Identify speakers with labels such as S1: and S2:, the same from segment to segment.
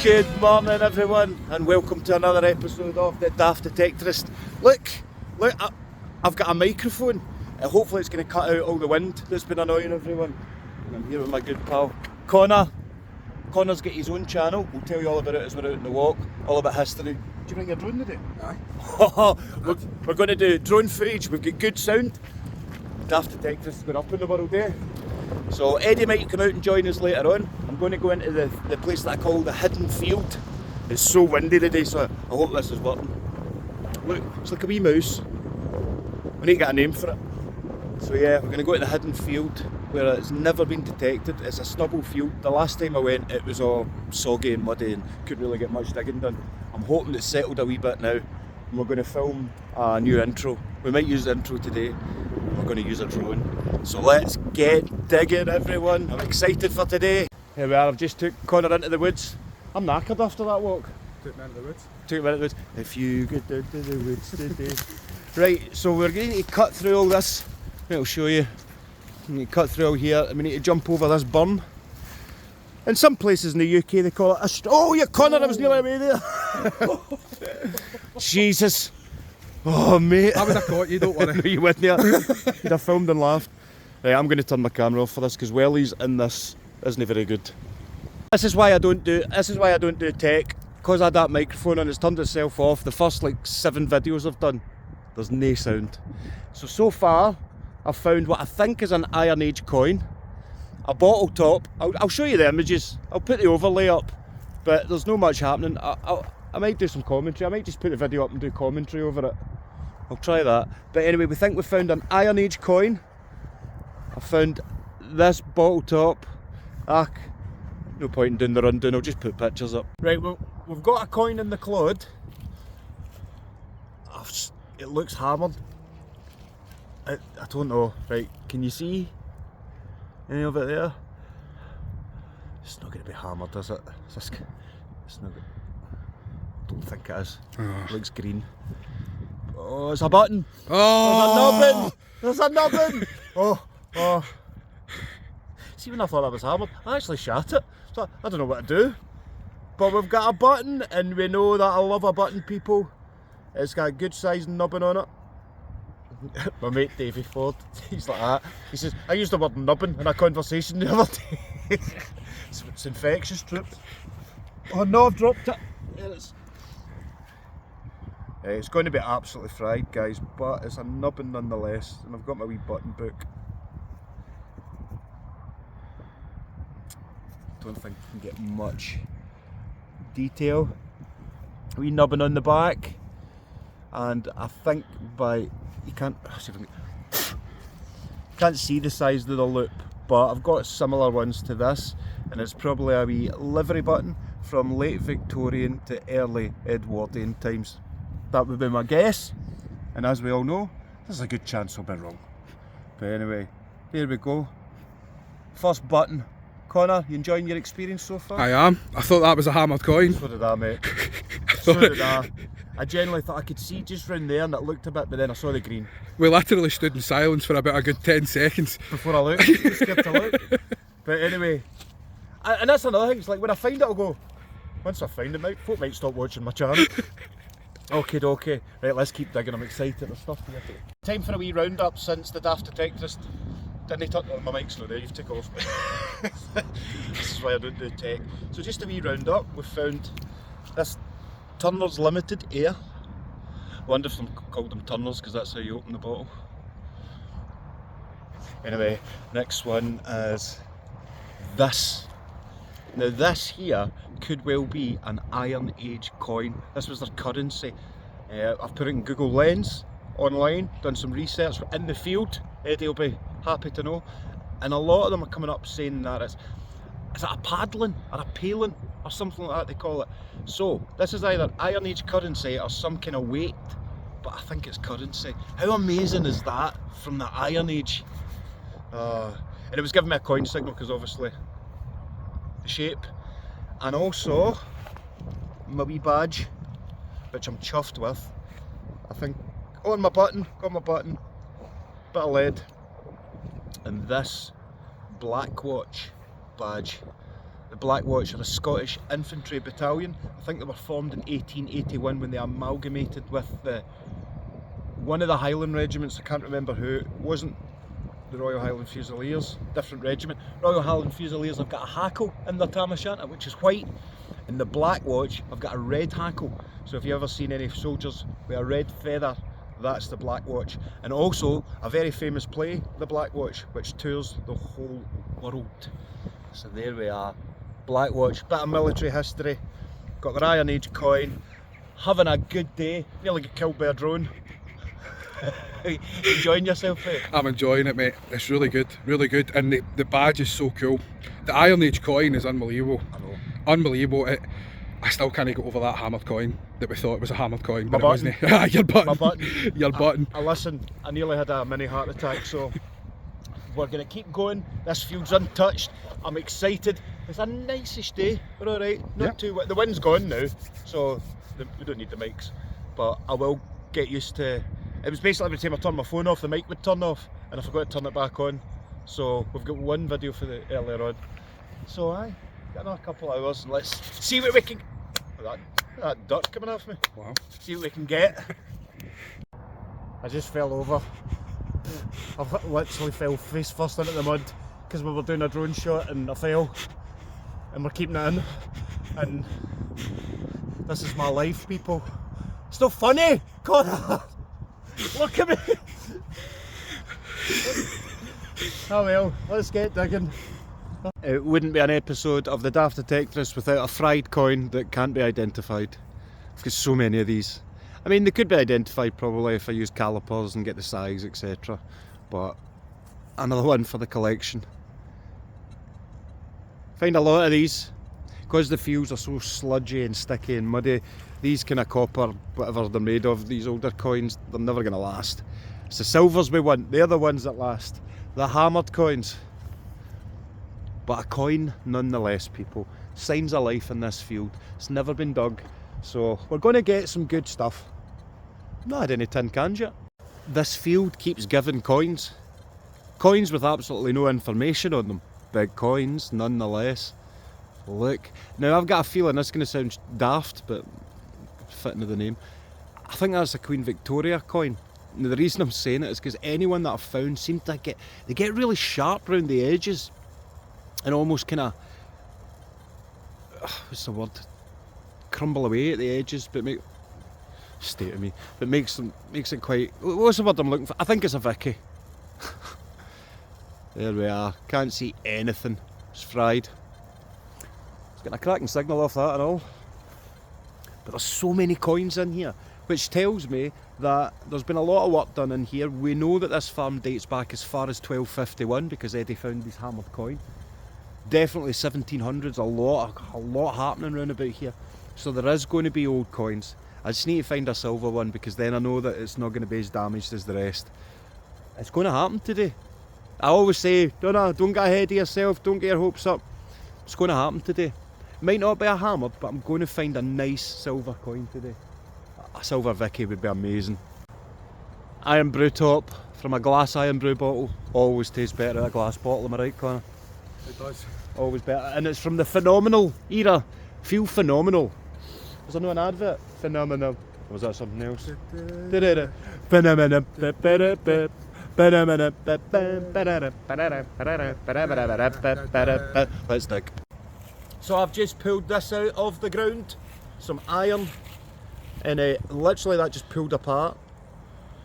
S1: Good morning everyone and welcome to another episode of the Daft Detectorist. Look, I've got a microphone. Hopefully it's going to cut out all the wind that's been annoying everyone. And I'm here with my good pal Connor. Connor's got his own channel. We'll tell you all about it as we're out on the walk, all about history. Do you bring your drone today? Aye. We're going to do drone footage. We've got good sound. Daft Detectorist has been up in the world, eh? So Eddie might come out and join us later on. I'm going to go into the place that I call the hidden field. It's so windy today, so I hope this is working. Look, it's like a wee mouse. We need to get a name for it. So yeah, we're going to go to the hidden field where it's never been detected. It's a stubble field. The last time I went it was all soggy and muddy and couldn't really get much digging done. I'm hoping it's settled a wee bit now and we're going to film a new intro. We might use the intro today. We're going to use a drone. So let's get digging everyone. I'm excited for today. Here we are, I've just took Connor into the woods. I'm knackered after that walk.
S2: Took me into the woods.
S1: Took me into the woods. If you get down to the woods today. Right, so we're going to cut through all this. I'll show you. We need to cut through all here and we need to jump over this burn. In some places in the UK they call it a oh, you Connor, I was nearly away there. Jesus. Oh mate.
S2: I would have caught you, don't worry.
S1: No, you wouldn't have. You'd have filmed and laughed. Right, I'm going to turn my camera off for this because wellies in this isn't very good. This is why I don't do tech, because I had that microphone and it's turned itself off. The first like 7 videos I've done, there's no sound. So far I've found what I think is an Iron Age coin, a bottle top. I'll show you the images, I'll put the overlay up, but there's not much happening. I might do some commentary, I might just put the video up and do commentary over it. I'll try that. But anyway, we think we found an Iron Age coin. I found this bottle top. No point in doing the rundown, I'll just put pictures up. Right, well, we've got a coin in the clod. It looks hammered. I don't know. Right, can you see any of it there? It's not going to be hammered, is it? It's not good. I don't think it is. It looks green. Oh, it's a button.
S2: Oh,
S1: There's a nubbin. Oh. See, when I thought that was hammered, I actually shat it. So I don't know what to do. But we've got a button, and we know that I love a button, people. It's got a good sized nubbin on it. My mate Davey Ford, he's like that. He says, I used the word nubbin in a conversation the other day. It's infectious, troops. Oh no, I've dropped it. It's going to be absolutely fried, guys, but it's a nubbin nonetheless. And I've got my wee button book. Don't think you can get much detail. A wee nubbin on the back, and I think you can't see the size of the loop, but I've got similar ones to this, and it's probably a wee livery button from late Victorian to early Edwardian times. That would be my guess, and as we all know, there's a good chance I'll be wrong. But anyway, there we go. First button. Connor, you enjoying your experience so far?
S2: I am. I thought that was a hammered coin.
S1: So did I, mate. So did I. I genuinely thought I could see just round there and it looked a bit, but then I saw the green.
S2: We literally stood in silence for about a good 10 seconds.
S1: Before I looked, just scared to look. But anyway, and that's another thing, it's like when I find it I'll go, once I find it, folk might stop watching my channel. Okay. Right, let's keep digging, I'm excited, there's stuff here. Time for a wee roundup since the Daft Detectorist. Didn't touch my mic's not there, you've took off. This is why I don't do tech. So just a wee roundup, we've found this Turner's Limited Air. I wonder if they called them Turners because that's how you open the bottle. Anyway, next one is this. Now this here could well be an Iron Age coin. This was their currency. I've put it in Google Lens online, done some research in the field. Eddie will be happy to know. And a lot of them are coming up saying that is it a paddling or a paling or something like that they call it. So this is either Iron Age currency or some kind of weight, but I think it's currency. How amazing is that from the Iron Age? And it was giving me a coin signal because obviously the shape, and also my wee badge, which I'm chuffed with. I think on my button, got my button, bit of lead, and this black watch badge. The Black Watch are a Scottish infantry battalion. I think they were formed in 1881 when they amalgamated with one of the Highland regiments. I can't remember who. It wasn't the Royal Highland Fusiliers, different regiment. Royal Highland Fusiliers have got a hackle in their tam o' shanter, which is white. In the Black Watch, I've got a red hackle. So if you've ever seen any soldiers with a red feather, that's the Black Watch. And also a very famous play, The Black Watch, which tours the whole world. So there we are, Black Watch, bit of military history, got their Iron Age coin, having a good day, nearly got killed by a drone. Enjoying yourself, mate?
S2: I'm enjoying it, mate. It's really good, and the badge is so cool. The Iron Age coin is unbelievable.
S1: I know.
S2: Unbelievable. I still can't get over that hammered coin, that we thought it was a hammered coin, but
S1: My
S2: it wasn't. Your button.
S1: My button.
S2: Your button.
S1: I listened, I nearly had a mini heart attack, so we're going to keep going. This field's untouched. I'm excited. It's a niceish day. We're alright. Not too wet. The wind's gone now, so we don't need the mics. But I will get used to. It was basically every time I turned my phone off, the mic would turn off, and I forgot to turn it back on. So we've got one video for the earlier on. So aye, got another couple of hours, and let's see what we can. That dirt coming off me.
S2: Wow.
S1: See what we can get. I just fell over. I literally fell face first into the mud because we were doing a drone shot and I fell, and we're keeping it in. And this is my life, people. It's not funny, God. Look at me. Oh well, let's get digging. It wouldn't be an episode of the Daft Detectorist without a fried coin that can't be identified. I've got so many of these. I mean, they could be identified probably if I use calipers and get the size, etc. But another one for the collection. Find a lot of these. Because the fields are so sludgy and sticky and muddy, these kind of copper, whatever they're made of, these older coins, they're never going to last. It's the silvers we want, they're the ones that last. The hammered coins. But a coin nonetheless, people. Signs of life in this field. It's never been dug. So we're going to get some good stuff. I've not had any tin cans yet. This field keeps giving coins. Coins with absolutely no information on them. Big coins nonetheless. Look. Now I've got a feeling this is going to sound daft, but fitting to the name. I think that's a Queen Victoria coin. Now the reason I'm saying it is because anyone that I've found seems to get really sharp around the edges. And almost kind of, what's the word? Crumble away at the edges, but makes it quite. What's the word I'm looking for? I think it's a Viking. There we are. Can't see anything. It's fried. It's getting a cracking signal off that and all. But there's so many coins in here, which tells me that there's been a lot of work done in here. We know that this farm dates back as far as 1251 because Eddie found this hammered coin. Definitely 1700s, a lot happening around about here. So there is going to be old coins. I just need to find a silver one because then I know that it's not going to be as damaged as the rest. It's going to happen today. I always say, don't get ahead of yourself, don't get your hopes up. It's going to happen today. Might not be a hammer, but I'm going to find a nice silver coin today. A silver Vicky would be amazing. Iron brew top from a glass iron brew bottle. Always tastes better at a glass bottle, am I right, Connor?
S2: It does.
S1: Always better. And it's from the phenomenal era. Feel phenomenal. Was there no an advert? Phenomenal. Or was that something else? Phenomenal. Let's dig. So I've just pulled this out of the ground. Some iron. And literally that just pulled apart.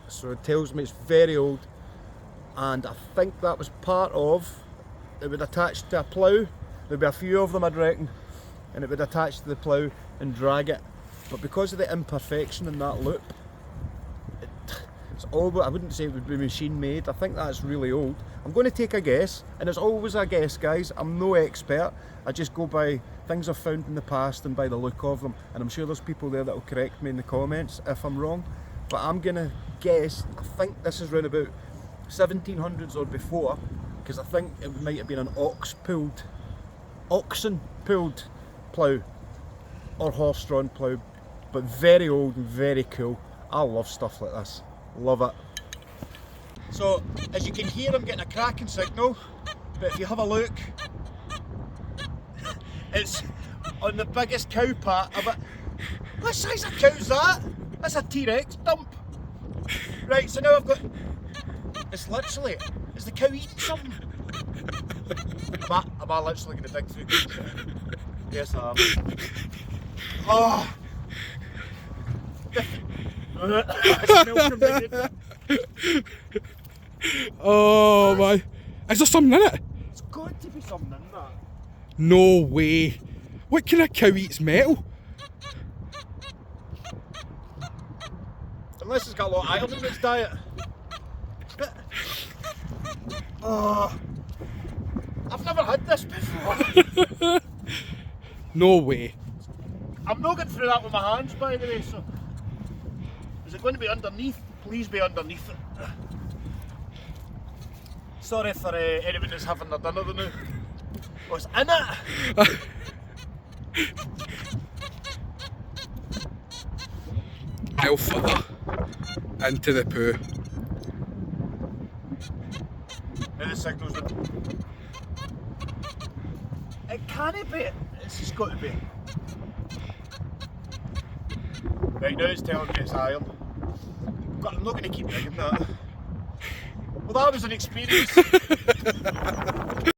S1: So it tells me it's very old. And I think that was part of. It would attach to a plough. There'd be a few of them, I'd reckon, and it would attach to the plough and drag it. But because of the imperfection in that loop, it's all. I wouldn't say it would be machine made. I think that's really old. I'm going to take a guess, and it's always a guess, guys. I'm no expert. I just go by things I've found in the past and by the look of them. And I'm sure there's people there that will correct me in the comments if I'm wrong. But I'm going to guess. I think this is around about 1700s or before. Because I think it might have been an oxen pulled plough or horse-drawn plough, but very old and very cool. I love stuff like this, love it. So as you can hear, I'm getting a cracking signal, but if you have a look, It's on the biggest cow part. What size of cow's that? That's a T-Rex dump. Right, so now I've got. It's literally. Is the cow eating something? Am I literally going to dig through? Yes, I am. Oh. I smell from the
S2: Oh my. Is there something in it?
S1: It's got to be something in that.
S2: No way. What kind of cow eats metal?
S1: Unless it's got a lot of iron in its diet. Oh. I've never had this before.
S2: No way.
S1: I'm not getting through that with my hands, by the way, so. Is it going to be underneath? Please be underneath it. Sorry for anyone who's having their dinner now. What's in it?
S2: Elf further into the poo.
S1: Now the signal's been. It can't be. It's just got to be. Right, now it's telling me it's iron. But I'm not going to keep digging that. Well, that was an experience.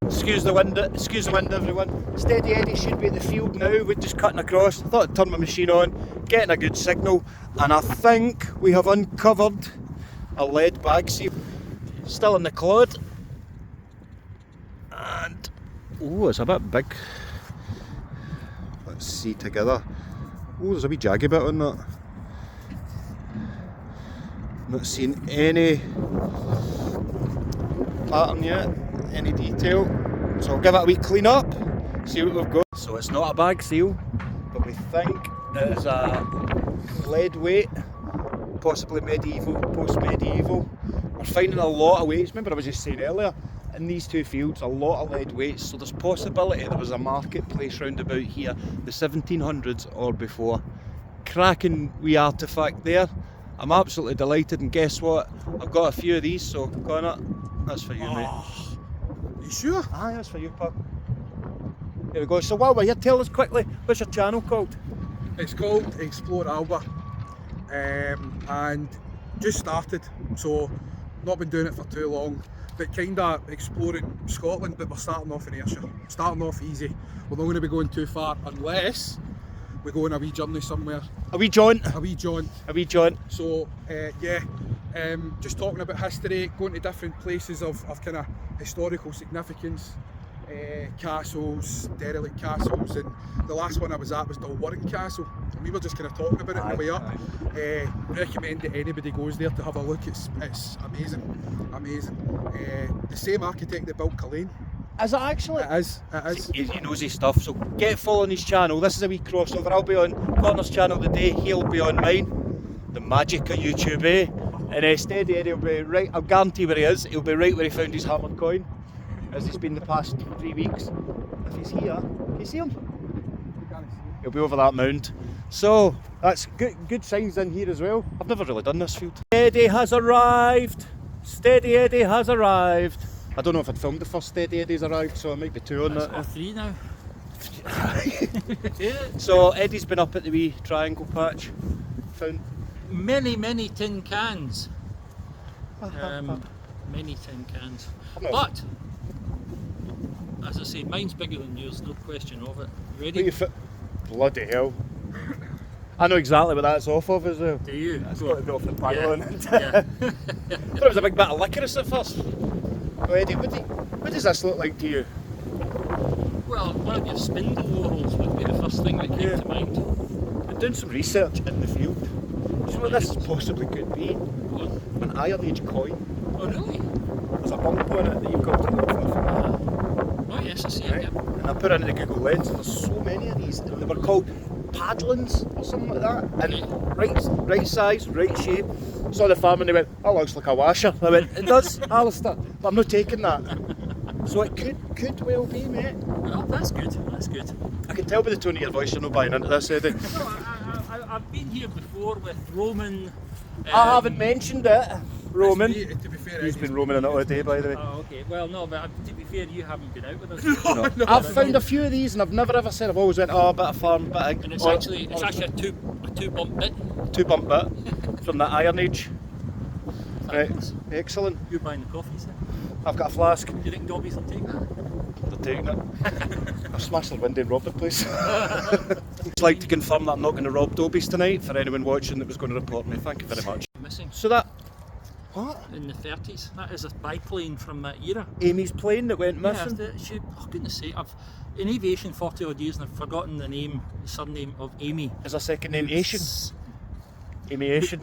S1: Excuse the wind, everyone. Steady Eddie should be at the field now. We're just cutting across. I thought I'd turn my machine on, getting a good signal, and I think we have uncovered a lead bag seal. Still in the clod. And oh, it's a bit big. Let's see together. Oh, there's a wee jaggy bit on that. Not seeing any pattern yet, any detail. So I'll give it a wee clean up, see what we've got. So it's not a bag seal, but we think it is a lead weight, possibly medieval, post-medieval. We're finding a lot of weights. Remember I was just saying earlier, in these two fields, a lot of lead weights, so there's possibility there was a marketplace round about here, the 1700s or before. Cracking wee artefact there. I'm absolutely delighted, and guess what? I've got a few of these, so Connor, that's for you, mate.
S2: You sure?
S1: Aye, that's for you, pal. Here we go. So while we're here, tell us quickly, what's your channel called?
S2: It's called Explore Alba, and just started, so not been doing it for too long, but kind of exploring Scotland, but we're starting off in Ayrshire, starting off easy. We're not going to be going too far unless we go on a wee journey somewhere.
S1: A wee jaunt.
S2: A wee jaunt.
S1: A wee jaunt.
S2: So yeah, just talking about history, going to different places of kind of historical significance, castles, derelict castles, and the last one I was at was Dalwarren Castle, and we were just kind of talking about it on the way up. Recommend that anybody goes there to have a look. It's amazing, amazing. The same architect that built Culzean.
S1: Is it actually?
S2: It is, it is.
S1: He knows his stuff, so get following his channel. This is a wee crossover. I'll be on Connor's channel today, he'll be on mine. The magic of YouTube, eh? And Steady Eddie will be right, I'll guarantee where he is. He'll be right where he found his hammered coin, as he's been the past 3 weeks. If he's here, can you see him? He'll be over that mound. So, that's good signs in here as well. I've never really done this field. Eddie has arrived! Steady Eddie has arrived! I don't know if I'd filmed the first Steady Eddie's arrived, so I might be two on that.
S3: Or three now.
S1: So Eddie's been up at the wee triangle patch, found
S3: Many tin cans. Many tin cans. But, as I say, mine's bigger than yours, no question of it. Ready?
S1: Bloody hell. I know exactly what that's off of as well.
S3: Do you?
S1: That's got to be off the pylon.
S3: Yeah.
S1: I thought it was a big bit of licorice at first. Oh, Eddie, what does this look like to you?
S3: Well, one of your spindle whorls would be the first thing that came to mind.
S1: Been doing some research in the field. Do you know what this possibly could be?
S3: What?
S1: An Iron Age coin.
S3: Oh, really?
S1: There's a bump on it that you've got to look for.
S3: Oh, yes, I see it.
S1: Right?
S3: Yep.
S1: And I put it into Google Lens, and there's so many of these, and they were called paddlings or something like that. And right size, right shape. Saw the farm and they went, that looks like a washer. I went, it does, Alistair, but I'm not taking that. So it could well be, mate.
S3: Well, that's good, that's good.
S1: I can tell by the tone of your voice you're not buying into this, Eddie.
S3: No, I've been here before with Roman...
S1: I haven't mentioned it. roaming.
S2: To be fair,
S1: He's been roaming in it all day, by the way.
S3: Oh, okay. Well, no, but to be fair, you haven't been out with us.
S1: No. I've found a few of these and I've never ever said. I've always went, oh, a bit of farm, bit of...
S3: And it's actually a two bump bit.
S1: 2 bump bit from the Iron Age. Right, excellent.
S3: You're buying the coffees then?
S1: I've got a flask.
S3: Do you think Dobbies will take that?
S1: They're taking it. I've smashed the window and robbed the place. I'd like to confirm that I'm not going to rob Dobbies tonight for anyone watching that was going to report me. Thank you very much.
S3: Missing.
S1: So that... What?
S3: In the 30s. That is a biplane from that era.
S1: Amy's plane that went missing?
S3: Yeah, oh goodness sake, I've in aviation 40 odd years and I've forgotten the surname of Amy.
S1: Is her second name Asian? Amy Asian.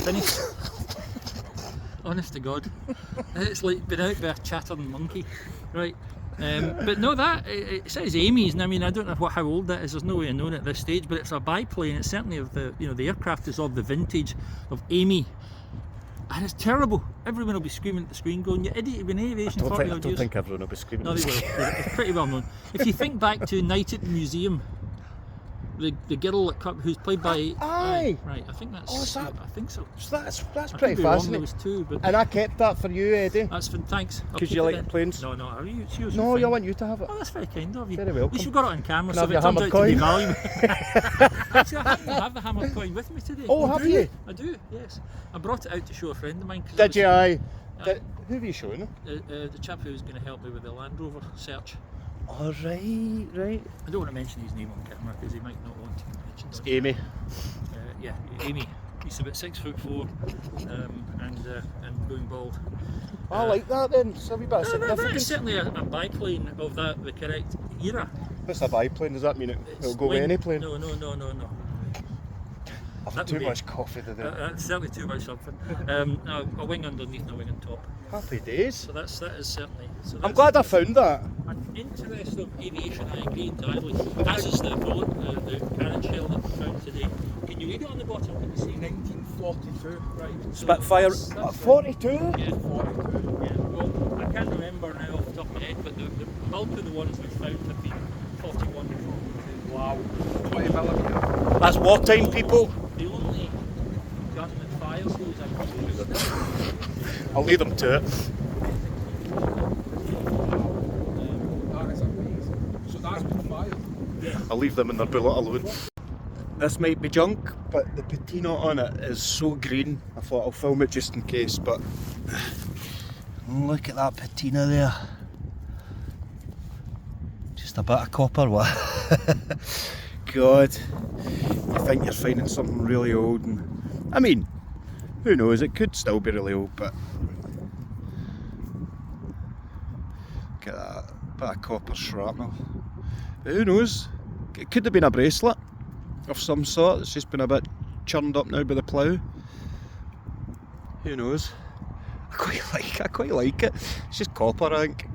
S3: Finished. Honest to God. It's like been out by a chattering monkey. Right. But no, that it says Amy's, and I mean I don't know how old that is. There's no way of knowing at this stage. But it's a biplane. It's certainly of the the aircraft is of the vintage of Amy, and it's terrible. Everyone will be screaming at the screen, going, "You idiot! You've been in aviation 40 odd years." I don't
S1: think everyone will be screaming.
S3: No, they will. It's pretty well known. If you think back to Night at the Museum. The girl who's played by
S1: aye.
S3: Right, I think that's.
S1: Oh, is that,
S3: I think so.
S1: So that's
S3: I
S1: pretty fascinating.
S3: There was 2, but
S1: and I kept that for you, Eddie.
S3: That's thanks.
S1: Because you like planes.
S3: No, are you?
S1: No, I want you to have it.
S3: Oh, that's very kind of you.
S1: Very welcome.
S3: You should got it on camera,
S1: Can
S3: so if it turns out
S1: coin?
S3: to be valuable. Actually, I happen to have the hammer coin with me today.
S1: Oh, have you?
S3: I do. Yes, I brought it out to show a friend of mine.
S1: Did you? Aye. Who are you showing?
S3: The chap who's going to help me with the Land Rover search.
S1: Oh, right.
S3: I don't want to mention his name on camera because he might not want to mention it.
S1: Amy.
S3: Yeah, Amy. He's about 6'4", and going bald.
S1: I like that then. It's a wee bit of
S3: That's
S1: significance.
S3: certainly a biplane of the correct era.
S1: What's a biplane? Does that mean it'll go with any plane?
S3: No.
S1: I've had too much coffee today.
S3: That's certainly too much something. A wing underneath and a wing on top.
S1: Happy days.
S3: So that is certainly. So
S1: I'm glad I found that.
S3: An interest of aviation, I agree entirely. As is the bullet, the carriage shell that we found today. Can you read it on the bottom? Can you see
S2: 1942.
S3: Right.
S1: Spitfire.
S3: That's
S1: 42?
S3: Yeah, 42. Yeah. Well, I can't remember now off the top of my head, but the bulk of the ones we found have been 41 and 42.
S2: Wow. 20mm.
S1: That's wartime, people.
S3: The only gun that fires those I've used.
S1: I'll leave them to it.
S2: That is amazing. So that's been fired?
S3: Yeah.
S1: I'll leave them in their bullet alone. This might be junk, but the patina on it is so green. I thought I'll film it just in case, but look at that patina there. Just a bit of copper, what? God, you think you're finding something really old, and I mean, who knows, it could still be really old, but look at that, bit of copper shrapnel. But who knows, it could have been a bracelet of some sort. It's just been a bit churned up now by the plough. Who knows? I quite like it. It's just copper, I think.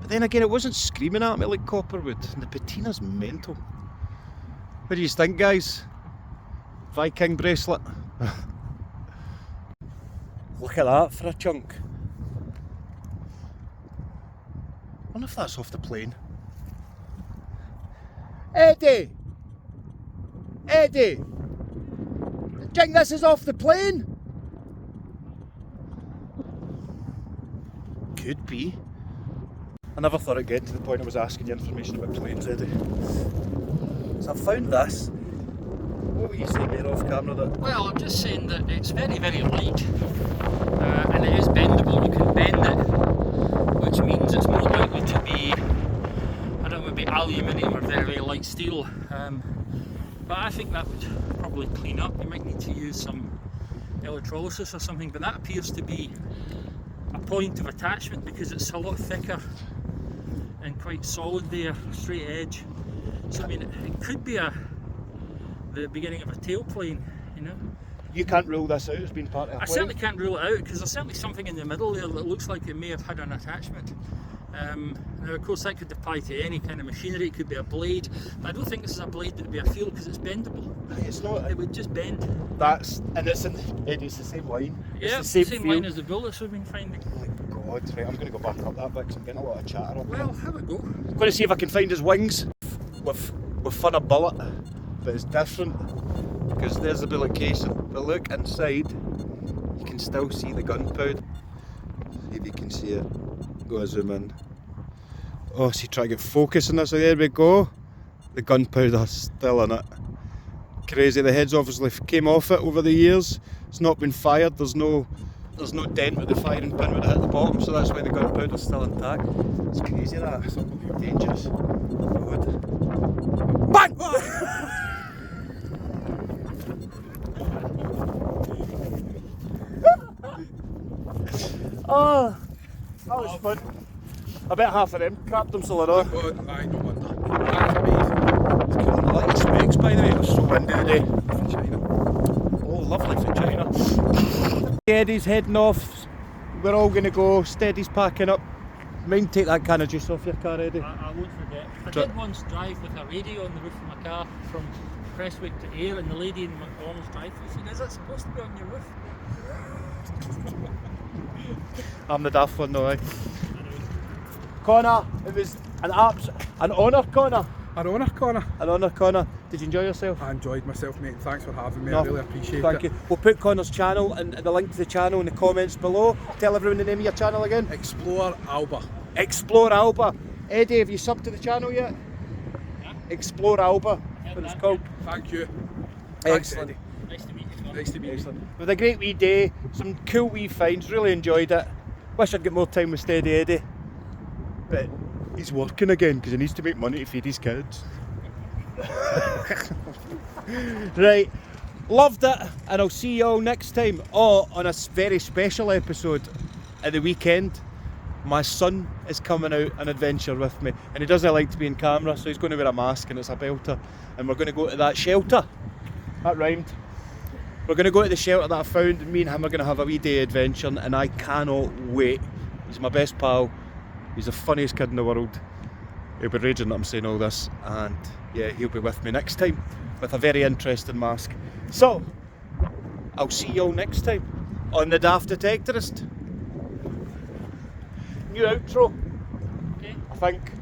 S1: But then again, it wasn't screaming at me like copper would. And the patina's mental. What do you think, guys? Viking bracelet. Look at that for a chunk. I wonder if that's off the plane. Eddie! Eddie! Do you think this is off the plane? Could be. I never thought it'd get to the point I was asking you information about planes, Eddie. So I found this. What were you saying there off camera?
S3: Well, I'm just saying that it's very, very light and it is bendable. You can bend it, which means it's more likely to be, I don't know, maybe aluminium or very, very light steel. But I think that would probably clean up. You might need to use some electrolysis or something, but that appears to be a point of attachment because it's a lot thicker and quite solid there, straight edge. So I mean, it could be the beginning of a tailplane, you know.
S1: You can't rule this out as being part of a plane?
S3: I certainly can't rule it out because there's certainly something in the middle there that looks like it may have had an attachment. Now of course that could apply to any kind of machinery, it could be a blade, but I don't think this is a blade that would be a fuel because it's bendable.
S1: It's not.
S3: It would just bend.
S1: It's the same line.
S3: Yeah,
S1: it's the
S3: same
S1: fuel.
S3: line as the bullets we've been finding.
S1: Oh my God, right, I'm going to go back up that bit because I'm getting a lot of chatter up there.
S3: Well, have a go.
S1: I'm going to see if I can find his wings with fun a bullet, but it's different because there's the bullet casing. But look inside, you still see the gunpowder. See if you can see it. Go a zoom in. Oh, see, try to get focus on this. So there we go. The gunpowder's still in it. Crazy. The heads obviously came off it over the years. It's not been fired. There's no dent with the firing pin when it hit the bottom, so that's why the gunpowder's still intact. It's crazy that. It's dangerous. Forward. Bang! Oh, that was fun. I bet half of them crapped them so long.
S2: God, aye, no wonder. That's amazing.
S1: It's because of the little specs, by the way. It was so windy today.
S2: From China.
S1: Oh, lovely from China. Eddie's heading off. We're all going to go. Steady's packing up. Mind take that can of juice off your car, Eddie.
S3: I won't forget. I did once drive with a radio on the roof of my car from Prestwick to Ayr, and the lady in McDonald's drive-thru said, "Is it supposed to be on your roof?"
S1: I'm the daft one though, eh? Connor, it was an honour, Connor.
S2: An honour, Connor.
S1: An honour, Connor. Did you enjoy yourself?
S2: I enjoyed myself, mate. Thanks for having me.
S1: No,
S2: I really appreciate it.
S1: Thank you. We'll put Connor's channel and the link to the channel in the comments below. Tell everyone the name of your channel again.
S2: Explore Alba.
S1: Explore Alba. Eddie, have you subbed to the channel yet?
S3: Yeah.
S1: Explore Alba. That's what it's called.
S2: Thank you. Thanks,
S1: Excellent.
S2: Eddie.
S3: Nice to meet you, Tom.
S2: Nice to meet you.
S1: Excellent. It was a great wee day. Some cool wee finds. Really enjoyed it. Wish I'd get more time with Steady Eddie. But he's working again because he needs to make money to feed his kids. Right, loved it, and I'll see you all next time. Oh, on a very special episode at the weekend, my son is coming out on adventure with me, and he doesn't like to be in camera, so he's going to wear a mask and it's a belter, and we're going to go to that shelter. That rhymed. We're going to go to the shelter that I found, and me and him are going to have a wee day adventure, and I cannot wait. He's my best pal. He's the funniest kid in the world. He'll be raging that I'm saying all this, and yeah, he'll be with me next time with a very interesting mask. So, I'll see you all next time on the Daft Detectorist. New outro,
S3: Okay.
S1: I think.